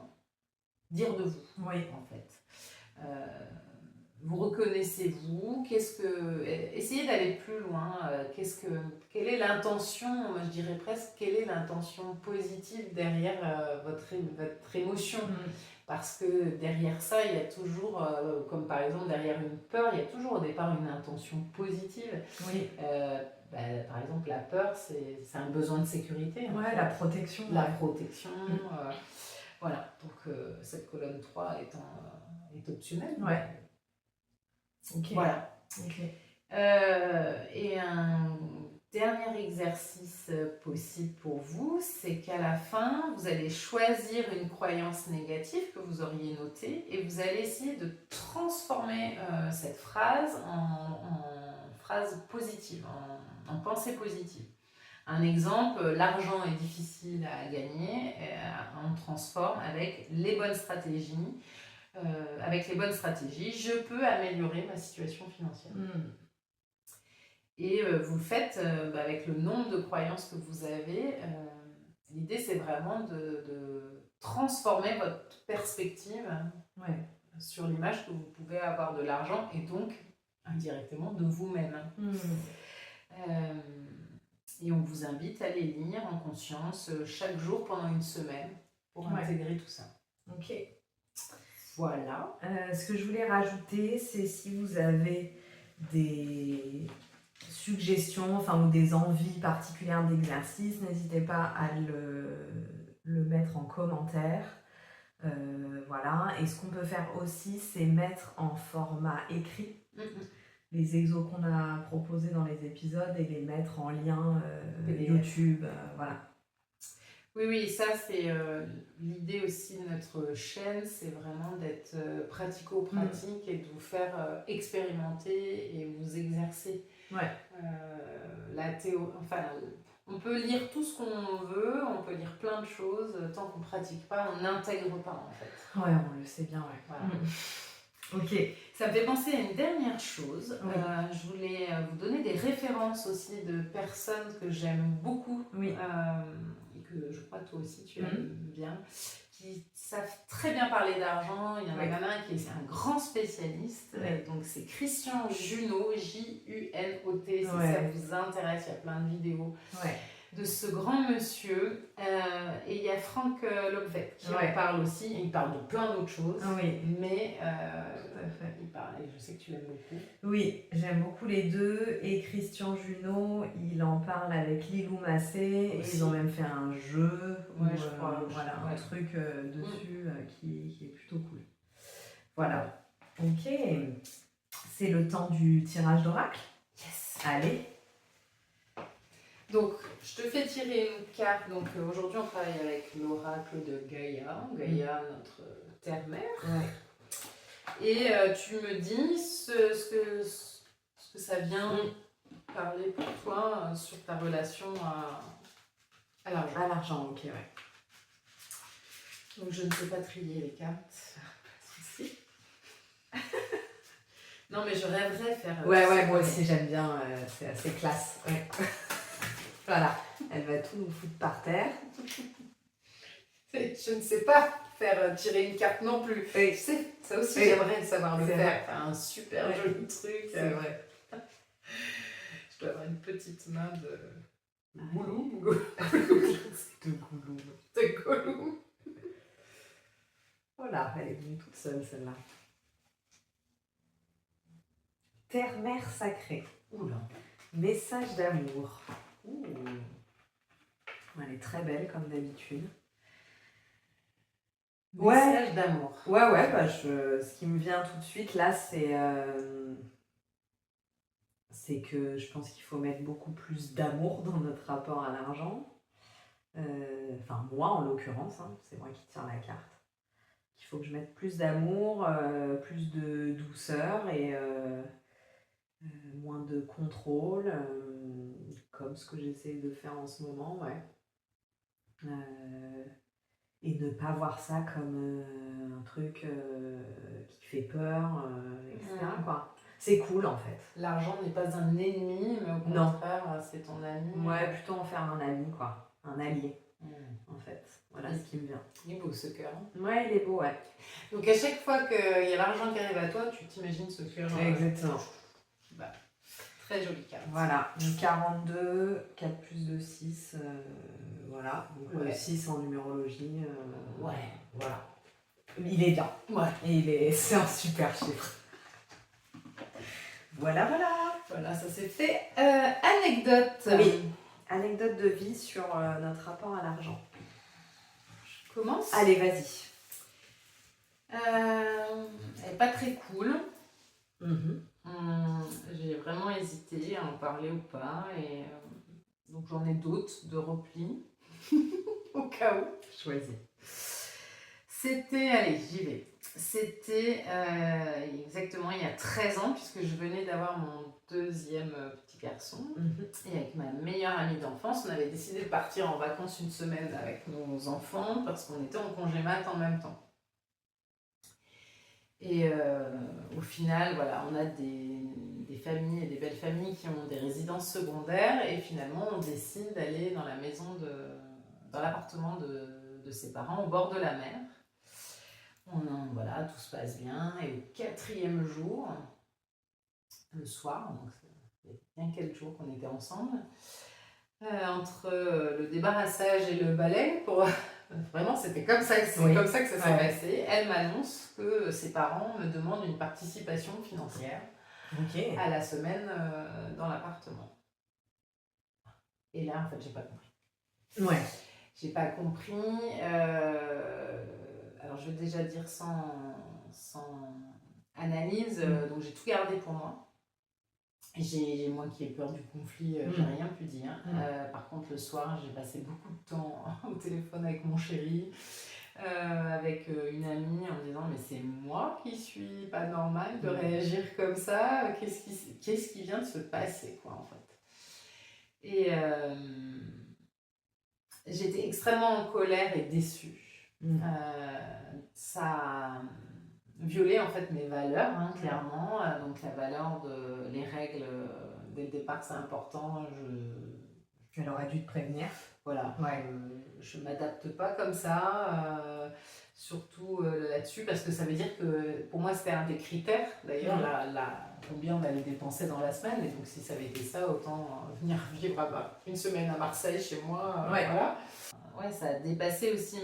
dire de vous en fait. Vous reconnaissez-vous, essayez d'aller plus loin, quelle est l'intention, moi je dirais presque, quelle est l'intention positive derrière votre émotion. Parce que derrière ça, il y a toujours, comme par exemple derrière une peur, il y a toujours au départ une intention positive. Par exemple, la peur, c'est un besoin de sécurité. La protection. La protection. Voilà, donc cette colonne 3 est optionnelle. Voilà. Et un dernier exercice possible pour vous, c'est qu'à la fin, vous allez choisir une croyance négative que vous auriez notée et vous allez essayer de transformer cette phrase en phrase positive, en pensée positive. Un exemple, l'argent est difficile à gagner, on transforme avec les bonnes stratégies. Je peux améliorer ma situation financière. Et vous le faites avec le nombre de croyances que vous avez. L'idée, c'est vraiment de transformer votre perspective sur l'image que vous pouvez avoir de l'argent et donc indirectement de vous-même. Et on vous invite à les lire en conscience chaque jour pendant une semaine pour intégrer tout ça. Voilà. Ce que je voulais rajouter, c'est si vous avez des suggestions ou des envies particulières d'exercice, n'hésitez pas à le mettre en commentaire. Et ce qu'on peut faire aussi, c'est mettre en format écrit les exos qu'on a proposés dans les épisodes et les mettre en lien YouTube. Oui, ça c'est l'idée aussi de notre chaîne, c'est vraiment d'être pratico-pratique et de vous faire expérimenter et vous exercer. La théorie, on peut lire tout ce qu'on veut, on peut lire plein de choses, tant qu'on ne pratique pas, on n'intègre pas en fait. On le sait bien, Voilà. Ça me fait penser à une dernière chose. Je voulais vous donner des références aussi de personnes que j'aime beaucoup. Et que je crois toi aussi tu aimes bien, qui savent très bien parler d'argent. Il y en a même un qui est un grand spécialiste, donc c'est Christian Junot, Junot, si ça vous intéresse, il y a plein de vidéos de ce grand monsieur. Et il y a Frank Lobvet qui en parle aussi, il parle de plein d'autres choses, mais je sais que tu l'aimes beaucoup. Oui, j'aime beaucoup les deux, et Christian Junot, il en parle avec Lilou Massé, et ils ont même fait un jeu, je crois, un truc dessus qui est plutôt cool. Voilà. C'est le temps du tirage d'oracle. Allez. Donc, je te fais tirer une carte. Donc, aujourd'hui, on travaille avec l'oracle de Gaïa. Gaïa, notre terre-mère. Et tu me dis ce que ça vient parler pour toi sur ta relation à l'argent. À l'argent, Donc, je ne sais pas trier les cartes. Pas de souci. Non, mais je rêverais faire... moi aussi, j'aime bien. C'est assez classe. Voilà, elle va tout nous foutre par terre. Je ne sais pas faire tirer une carte non plus. Tu sais, ça aussi, j'aimerais savoir le faire. Un super joli truc. C'est vrai. Je dois avoir une petite main de Gollum. De Gollum. De Gollum. Voilà, elle est venue toute seule celle-là. Terre-mère sacrée. Oula. Message d'amour. Ouh. Elle est très belle comme d'habitude. Message d'amour. Ouais, bah ce qui me vient tout de suite là, c'est que je pense qu'il faut mettre beaucoup plus d'amour dans notre rapport à l'argent. Enfin, moi en l'occurrence, hein, c'est moi qui tire la carte. Il faut que je mette plus d'amour, plus de douceur et moins de contrôle, comme ce que j'essaie de faire en ce moment, ouais. Et ne pas voir ça comme un truc qui fait peur, etc. Quoi. C'est cool en fait. L'argent n'est pas un ennemi, mais au contraire, c'est ton ami. Ouais, plutôt en faire un ami, quoi. Un allié, en fait. Voilà ce qui me vient. Il est beau ce cœur. Ouais, il est beau, ouais. Donc à chaque fois qu'il y a l'argent qui arrive à toi, tu t'imagines ce cœur. Exactement. Bah, très jolie carte. Voilà, donc 42, 4 plus 2, 6. Voilà, donc 6 en numérologie. Ouais. Voilà. Il est bien. Ouais. Et c'est un super chiffre. Voilà. Voilà, ça c'est fait. Anecdote. Oui. Anecdote de vie sur notre rapport à l'argent. Je commence. Allez, vas-y. Elle n'est pas très cool. Mm-hmm. J'ai vraiment hésité à en parler ou pas. Et donc j'en ai d'autres de repli. Au cas où. Choisis. C'était, allez, j'y vais. C'était exactement il y a 13 ans, puisque je venais d'avoir mon deuxième petit garçon. Et avec ma meilleure amie d'enfance, on avait décidé de partir en vacances une semaine avec nos enfants, parce qu'on était en congé mat en même temps. Et au final, voilà, on a des familles et des belles familles qui ont des résidences secondaires, et finalement on décide d'aller dans la maison dans l'appartement de ses parents au bord de la mer. Voilà, tout se passe bien. Et au 4e jour, le soir, donc il y a bien quelques jours qu'on était ensemble, entre le débarrassage et le balai, vraiment c'était comme ça, comme ça que ça s'est passé, elle m'annonce que ses parents me demandent une participation financière à la semaine dans l'appartement. Et là, en fait, j'ai pas compris. Ouais. J'ai pas compris. Alors, je vais déjà dire sans analyse, donc j'ai tout gardé pour moi. Moi qui ai peur du conflit, j'ai rien pu dire. Par contre, le soir, j'ai passé beaucoup de temps au téléphone avec mon chéri, avec une amie, en me disant mais c'est moi qui suis pas normale de réagir comme ça, qu'est-ce qui vient de se passer, quoi, en fait. Et j'étais extrêmement en colère et déçue. Ça a violé en fait mes valeurs, hein, clairement. Donc la valeur les règles, dès le départ, c'est important. Elle aurait dû te prévenir. Voilà, je ne m'adapte pas comme ça, surtout là-dessus, parce que ça veut dire que pour moi c'était un des critères, d'ailleurs, combien on allait dépenser dans la semaine. Et donc si ça avait été ça, autant venir vivre une semaine à Marseille chez moi. Voilà. Ouais, ça a dépassé aussi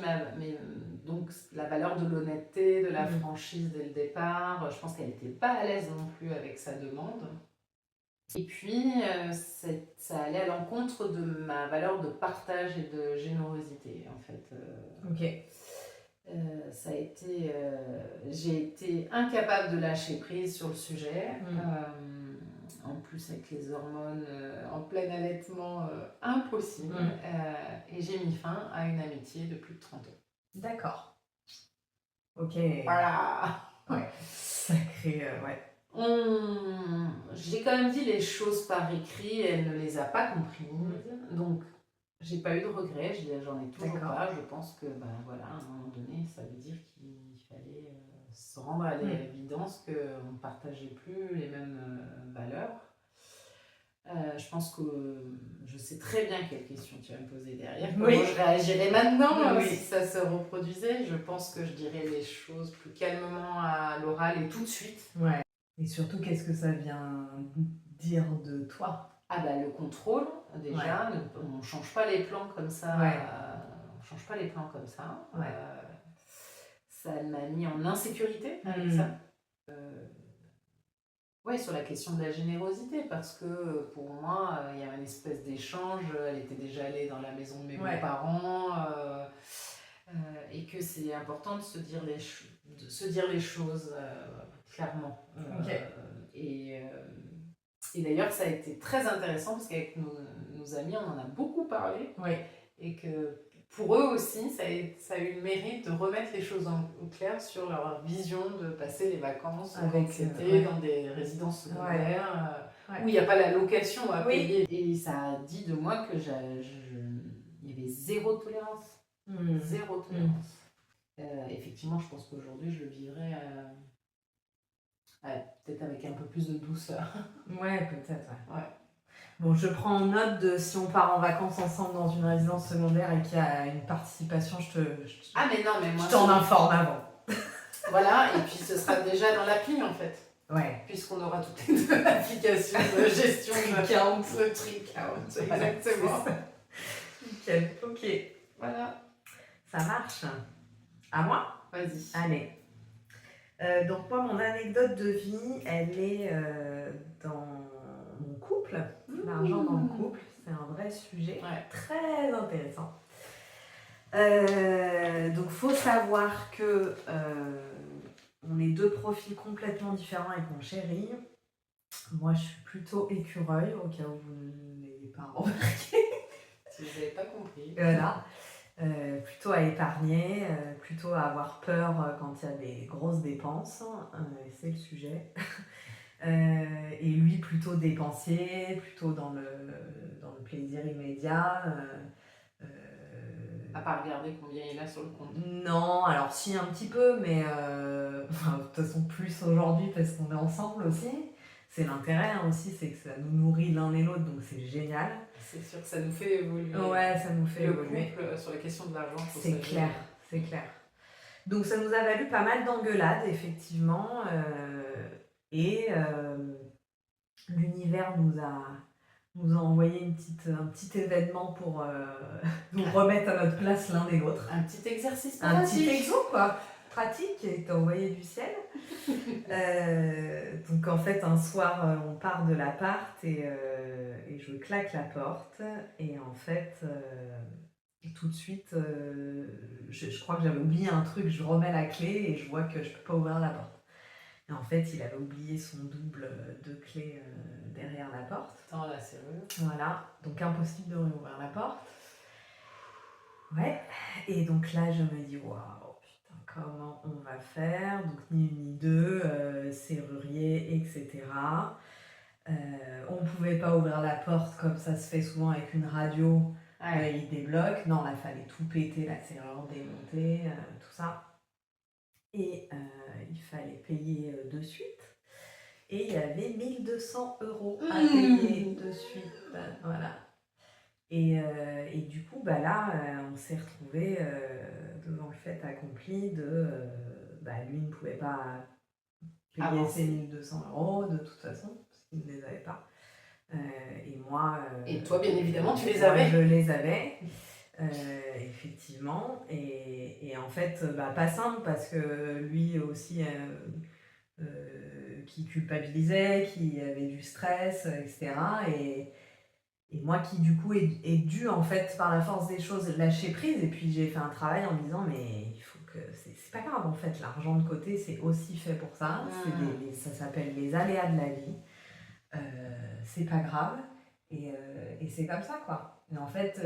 donc la valeur de l'honnêteté, de la franchise dès le départ. Je pense qu'elle n'était pas à l'aise non plus avec sa demande. Et puis, ça allait à l'encontre de ma valeur de partage et de générosité, en fait. Ça a été... j'ai été incapable de lâcher prise sur le sujet. En plus, avec les hormones en plein allaitement, impossible. Et j'ai mis fin à une amitié de plus de 30 ans. D'accord. Ok. Voilà. Ouais. Sacré, ouais. J'ai quand même dit les choses par écrit, elle ne les a pas comprises. Donc, j'ai pas eu de regrets, j'en ai toujours pas. Je pense que, voilà, à un moment donné, ça veut dire qu'il fallait se rendre à l'évidence qu'on ne partageait plus les mêmes valeurs. Je pense que je sais très bien quelles questions tu vas me poser derrière. Comment je réagirais maintenant si ça se reproduisait. Je pense que je dirais les choses plus calmement à l'oral et tout de suite. Ouais. Et surtout, qu'est-ce que ça vient dire de toi? Ah bah le contrôle, déjà, on ne change pas les plans comme ça. Ouais. On change pas les plans comme ça. Ouais. Ça m'a mis en insécurité avec ça. Oui, sur la question de la générosité, parce que pour moi, il y a une espèce d'échange. Elle était déjà allée dans la maison de mes beaux-parents, et que c'est important de se dire les choses clairement. Et d'ailleurs, ça a été très intéressant parce qu'avec nos amis, on en a beaucoup parlé. Et que pour eux aussi, ça a eu le mérite de remettre les choses au clair sur leur vision de passer les vacances quand c'était dans des résidences secondaires où il n'y a pas la location à payer. Et ça a dit de moi que il y avait zéro tolérance. Zéro tolérance. Effectivement, je pense qu'aujourd'hui, je le vivrais peut-être avec un peu plus de douceur. Ouais, peut-être. Ouais. Bon, je prends note de si on part en vacances ensemble dans une résidence secondaire et qu'il y a une participation, je t'en informe avant. Voilà, et puis ce sera déjà dans l'appli en fait. Ouais. Puisqu'on aura toutes les deux l'application de gestion de Tricount. Exactement. Nickel, ok. Voilà. Ça marche. À moi ? Vas-y. Allez. Donc moi, mon anecdote de vie, elle est dans mon couple. L'argent dans le couple, c'est un vrai sujet très intéressant. Donc faut savoir que on est deux profils complètement différents avec mon chéri. Moi, je suis plutôt écureuil, au cas où vous ne l'ayez pas remarqué. Si vous n'avez pas compris. Voilà. Plutôt à épargner, plutôt à avoir peur quand il y a des grosses dépenses, c'est le sujet. Et lui plutôt dépensier, plutôt dans le plaisir immédiat. À pas regarder combien il a sur le compte. Non, alors si un petit peu, mais de toute façon plus aujourd'hui parce qu'on est ensemble aussi. C'est l'intérêt aussi, c'est que ça nous nourrit l'un et l'autre, donc c'est génial. C'est sûr que ça nous fait évoluer. Ouais, ça nous fait évoluer. Le couple sur la question de l'argent. C'est clair, c'est clair. Donc ça nous a valu pas mal d'engueulades, effectivement. Et l'univers nous a envoyé un petit événement pour nous remettre à notre place l'un et l'autre. Un petit exercice pratique. Un petit exo, quoi. Pratique, qui est envoyé du ciel. Donc en fait, un soir, on part de l'appart et je claque la porte. Et en fait, tout de suite, je crois que j'avais oublié un truc. Je remets la clé et je vois que je peux pas ouvrir la porte. Et en fait, il avait oublié son double de clé derrière la porte. Dans la serrure. Voilà, donc impossible de réouvrir la porte. Ouais, et donc là, je me dis, waouh, putain, comment on va faire ? Donc ni une ni deux, serrurier, etc. On pouvait pas ouvrir la porte comme ça se fait souvent avec une radio. Il débloque. Non, là, il fallait tout péter, la serrure, démonter, tout ça. Et il fallait payer de suite. Et il y avait 1 200 € à payer de suite. Voilà. Et du coup, bah là, on s'est retrouvés devant le fait accompli de... lui ne pouvait pas payer ses 1 200 € de toute façon, parce qu'il ne les avait pas. Et moi... et toi, bien évidemment, tu les avais. Je les avais. Effectivement, et en fait, pas simple parce que lui aussi qui culpabilisait, qui avait du stress, etc. Et moi qui du coup est dû en fait par la force des choses lâcher prise, et puis j'ai fait un travail en me disant mais il faut que c'est pas grave en fait, l'argent de côté c'est aussi fait pour ça, ça s'appelle les aléas de la vie, c'est pas grave. Et c'est comme ça, quoi. Et en fait,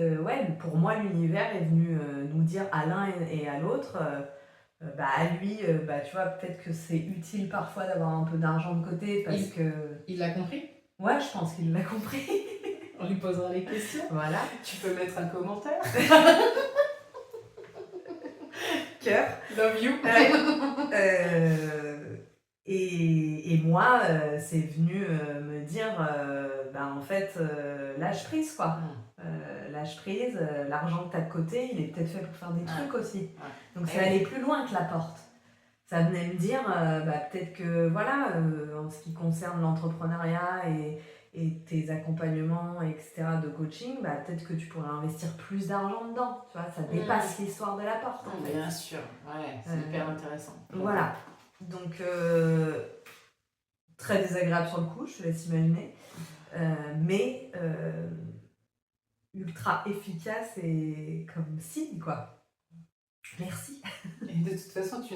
pour moi, l'univers est venu nous dire à l'un et à l'autre, à lui, tu vois, peut-être que c'est utile parfois d'avoir un peu d'argent de côté parce que... Il l'a compris ? Ouais, je pense qu'il l'a compris. On lui posera les questions. Voilà. Tu peux mettre un commentaire. Cœur. Love you. Et moi, c'est venu me dire, en fait, lâche prise, quoi. Lâche prise, l'argent que tu as de côté, il est peut-être fait pour faire des trucs aussi. Donc ça allait plus loin que la porte. Ça venait me dire, peut-être que, voilà, en ce qui concerne l'entrepreneuriat et tes accompagnements, etc., de coaching, bah, peut-être que tu pourrais investir plus d'argent dedans. Tu vois, ça dépasse l'histoire de la porte, en fait. Bien sûr, ouais, c'est hyper intéressant. Voilà. Donc, très désagréable sur le coup, je te laisse imaginer. Mais ultra efficace et comme signe, quoi. Merci. Et de toute façon, tu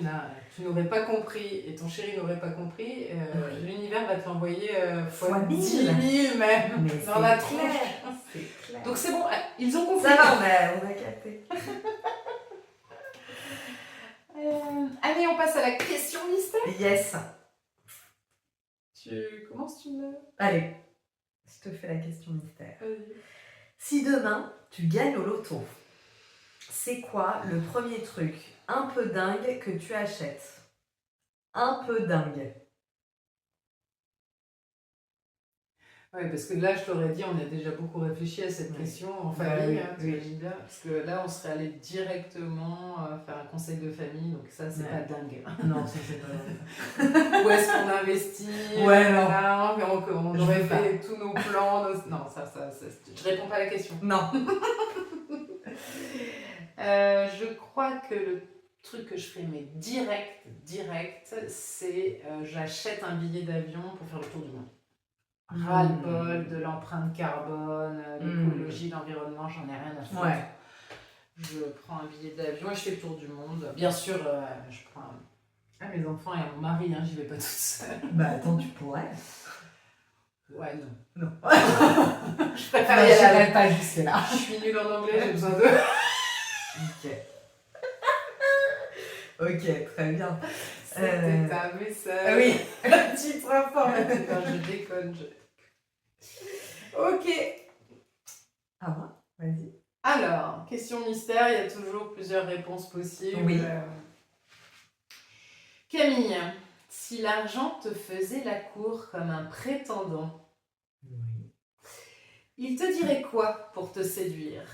n'aurais pas compris, et ton chéri n'aurait pas compris, l'univers va te l'envoyer fois 10 000 même, mais dans la tronche. C'est clair. Donc c'est bon, ils ont compris. Ça va, on a capté. Allez, on passe à la question mystère. Yes. Tu commences, tu me... Allez, je te fais la question mystère. Vas-y. Si demain, tu gagnes au loto, c'est quoi le premier truc un peu dingue que tu achètes? Un peu dingue. Oui, parce que là, je t'aurais dit, on a déjà beaucoup réfléchi à cette question en famille, t'imagines bien, parce que là, on serait allé directement faire un conseil de famille, donc ça, c'est pas dingue. Non, ça, c'est pas dingue. Où est-ce qu'on investit? Ouais, non. Là, on aurait fait tous nos plans. Non, ça, je réponds pas à la question. Non. Je crois que le truc que je ferais, mais direct, c'est j'achète un billet d'avion pour faire le tour du monde. Ras-le-bol de l'empreinte carbone, l'écologie, l'environnement, j'en ai rien à foutre. Ouais. Je prends un billet d'avion et je fais le tour du monde. Bien sûr, je prends à mes enfants et à mon mari, hein, j'y vais pas toute seule. Bah attends, tu pourrais. Ouais, non. Non. Je préfère y aller. Pas jusque là. Je suis nulle en anglais, j'ai besoin d'eux. Ok, très bien. C'était un message. Oui. Titre informatique. Non, je déconne. Ok. Ah ouais, vas-y. Alors, question mystère, il y a toujours plusieurs réponses possibles. Oui. Camille, si l'argent te faisait la cour comme un prétendant, Oui. il te dirait quoi pour te séduire?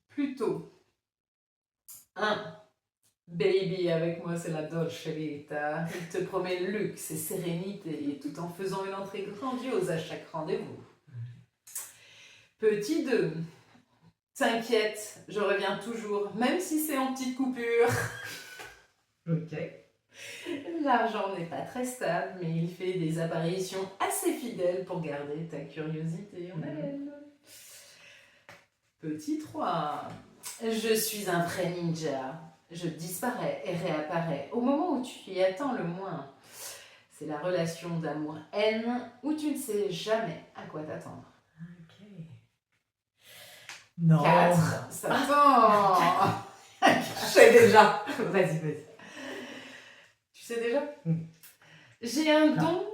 Plutôt 1. Baby, avec moi c'est la Dolce Vita. Il te promet luxe et sérénité tout en faisant une entrée grandiose à chaque rendez-vous. Petit 2. T'inquiète, je reviens toujours, même si c'est en petite coupure. Ok. L'argent n'est pas très stable, mais il fait des apparitions assez fidèles pour garder ta curiosité en haleine. Petit 3. Je suis un vrai ninja. Je disparais et réapparais au moment où tu y attends le moins. C'est la relation d'amour-haine où tu ne sais jamais à quoi t'attendre. Ok. Non. 4. Ça attend. Je sais déjà. Vas-y. Tu sais déjà? J'ai un don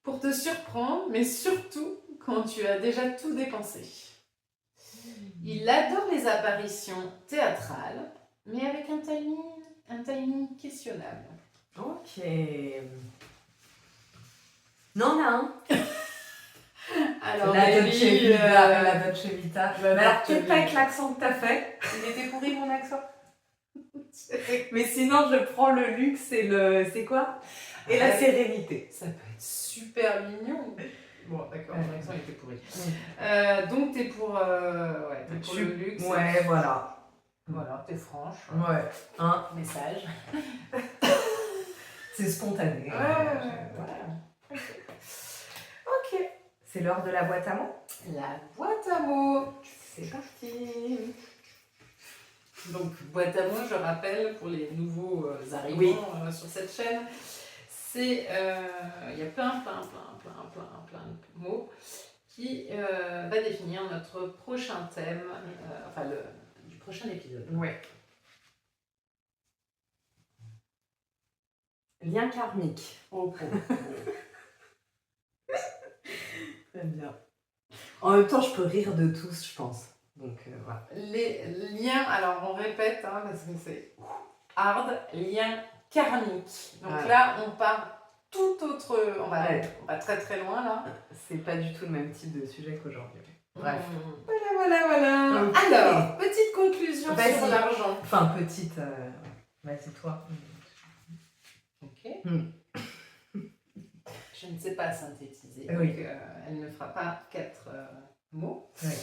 pour te surprendre, mais surtout quand tu as déjà tout dépensé. Il adore les apparitions théâtrales, mais avec un timing questionnable. Ok. Non, là. Alors, La Dolce Vita. La Dolce Vita. Mais alors, peut-être pas avec l'accent que t'as fait. Il était pourri mon accent. Mais sinon, je prends le luxe et le... C'est quoi? Et la sérénité. Ça peut être super mignon. Bon, d'accord, mon accent était pourri. Donc, t'es pour, t'es pour le luxe. Ouais, voilà. Voilà, t'es franche. Ouais. Un message. C'est spontané. Ouais. Ok. C'est l'heure de la boîte à mots. La boîte à mots. C'est parti. Donc, boîte à mots, je rappelle, pour les nouveaux arrivants sur cette chaîne, c'est, il y a plein de mots qui va définir notre prochain thème, du prochain épisode. Ouais. Lien karmique. Oh. Très bien. En même temps, je peux rire de tous, je pense. Donc, voilà. Les liens, alors on répète, parce que c'est hard, liens karmiques. Donc là, on part tout autre... On va très très loin, là. C'est pas du tout le même type de sujet qu'aujourd'hui. Bref. Voilà. Okay. Alors, petite conclusion sur l'argent. Enfin, petite... c'est toi. Ok. Je ne sait pas synthétiser. Oui. Donc, elle ne fera pas 4 mots. Oui.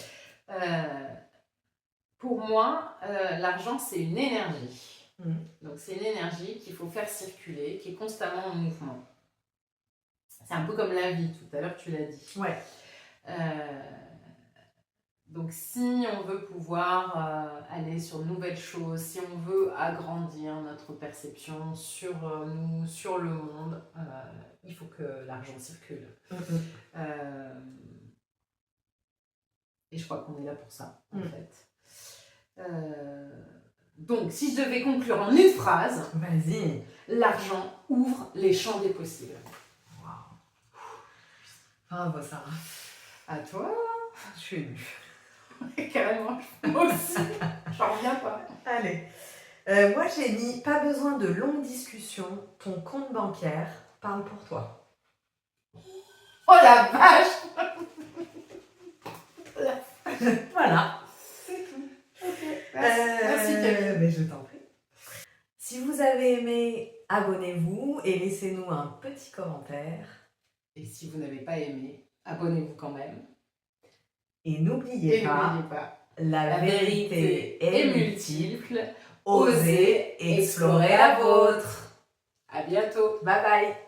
Pour moi, l'argent, c'est une énergie. Mm. Donc, c'est une énergie qu'il faut faire circuler, qui est constamment en mouvement. C'est un peu comme la vie, tout à l'heure, tu l'as dit. Ouais. Donc, si on veut pouvoir aller sur de nouvelles choses, si on veut agrandir notre perception sur nous, sur le monde, il faut que l'argent circule. Et je crois qu'on est là pour ça, en fait. Donc, si je devais conclure en une phrase, Vas-y. l'argent ouvre les champs des possibles. Waouh. Bravo, Sarah. À toi. Je suis émue. Carrément, moi aussi. J'en reviens pas. Allez. Moi, j'ai mis pas besoin de longues discussions. Ton compte bancaire parle pour toi. Oh la vache. Voilà. C'est tout. Ok. Merci Camille. Mais je t'en prie. Si vous avez aimé, abonnez-vous et laissez-nous un petit commentaire. Et si vous n'avez pas aimé, abonnez-vous quand même. Et n'oubliez pas, la vérité est multiple. Osez explorer la vôtre. À bientôt. Bye bye.